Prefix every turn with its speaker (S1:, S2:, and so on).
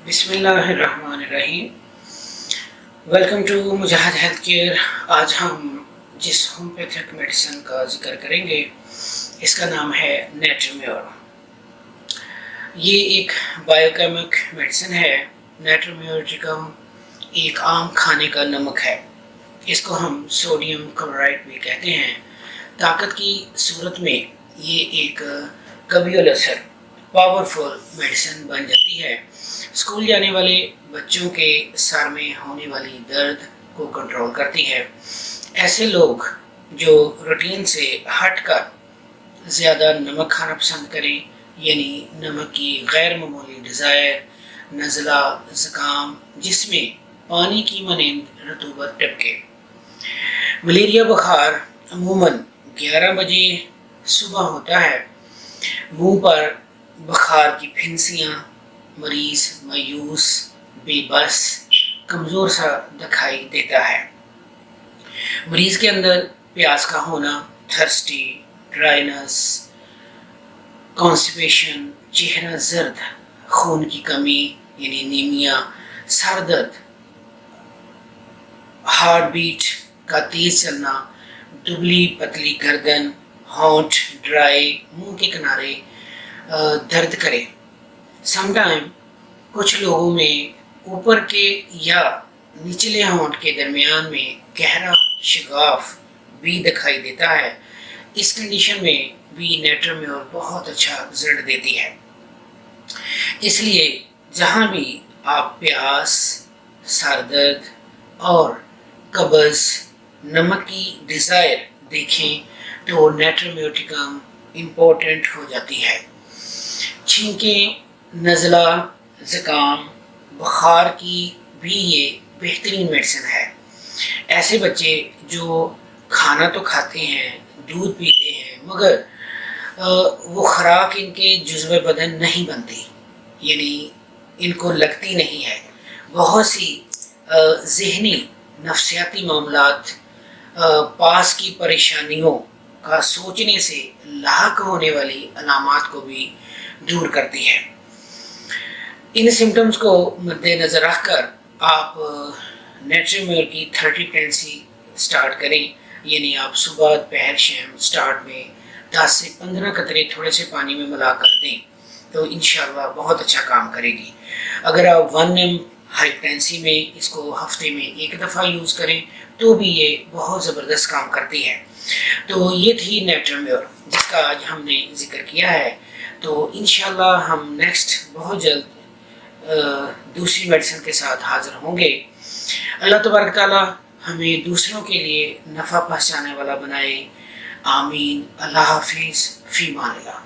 S1: بسم اللہ الرحمن الرحیم۔ Welcome to Mujahid healthcare. آج ہم جس ہومیوپیتھک میڈیسن کا ذکر کریں گے اس کا نام ہے نیٹرمیور۔ یہ ایک بایوکیمک میڈیسن ہے۔ نیٹرمیورٹکم ایک عام کھانے کا نمک ہے۔ اس کو ہم سوڈیم کلورائڈ بھی کہتے ہیں۔ طاقت کی صورت میں یہ ایک قوی الاثر پاورفل میڈیسن بن جاتی ہے۔ اسکول جانے والے بچوں کے سر میں ہونے والی درد کو کنٹرول کرتی ہے۔ ایسے لوگ جو روٹین سے ہٹ کر زیادہ نمک کھانا پسند کریں، یعنی نمک کی غیر معمولی ڈیزائر، نزلہ، زکام جس میں پانی کی مانند رطوبت ٹپکے۔ ملیریا بخار عموماً 11 بجے صبح ہوتا ہے۔ منہ پر بخار کی پھنسیاں، مریض مایوس، بے بس، کمزور سا دکھائی دیتا ہے۔ مریض کے اندر پیاس کا ہونا، تھرسٹی، ڈرائنس، کانسٹیپیشن، چہرہ زرد، خون کی کمی یعنی انیمیا، سر درد، ہارٹ بیٹ کا تیز چلنا، دبلی پتلی گردن، ہونٹ ڈرائی، منہ کے کنارے درد کرے۔ سم ٹائم کچھ لوگوں میں اوپر کے یا نچلے ہونٹ کے درمیان میں گہرا شگاف بھی دکھائی دیتا ہے۔ اس کنڈیشن میں بھی نیٹرمیور بہت اچھا رزلٹ دیتی ہے۔ اس لیے جہاں بھی آپ پیاس، سر درد اور قبض، نمک کی ڈیزائر دیکھیں تو نیٹرمیورٹکم امپورٹنٹ ہو جاتی ہے۔ چھینکیں، نزلہ، زکام، بخار کی بھی یہ بہترین میڈیسن ہے۔ ایسے بچے جو کھانا تو کھاتے ہیں، دودھ پیتے ہیں، مگر وہ خوراک ان کے جزو بدن نہیں بنتی، یعنی ان کو لگتی نہیں ہے۔ بہت سی ذہنی نفسیاتی معاملات، پاس کی پریشانیوں کا سوچنے سے لاحق ہونے والی علامات کو بھی دور کرتی ہے۔ ان سمٹمز کو مد نظر رکھ کر آپ نیٹرمیور کی 30-10 سٹارٹ کریں، یعنی آپ صبح پہر شام سٹارٹ میں 10 سے 15 قطرے تھوڑے سے پانی میں ملا کر دیں تو انشاءاللہ بہت اچھا کام کرے گی۔ اگر آپ 1 ml ہائپوٹینسی میں اس کو ہفتے میں 1 دفعہ یوز کریں تو بھی یہ بہت زبردست کام کرتی ہے۔ تو یہ تھی نیٹرمیور جس کا آج ہم نے ذکر کیا ہے۔ تو انشاءاللہ ہم نیکسٹ بہت جلد دوسری میڈیسن کے ساتھ حاضر ہوں گے۔ اللہ تبارک تعالیٰ ہمیں دوسروں کے لیے نفع پہنچانے والا بنائے۔ آمین۔ اللہ حافظ، فی امان اللہ۔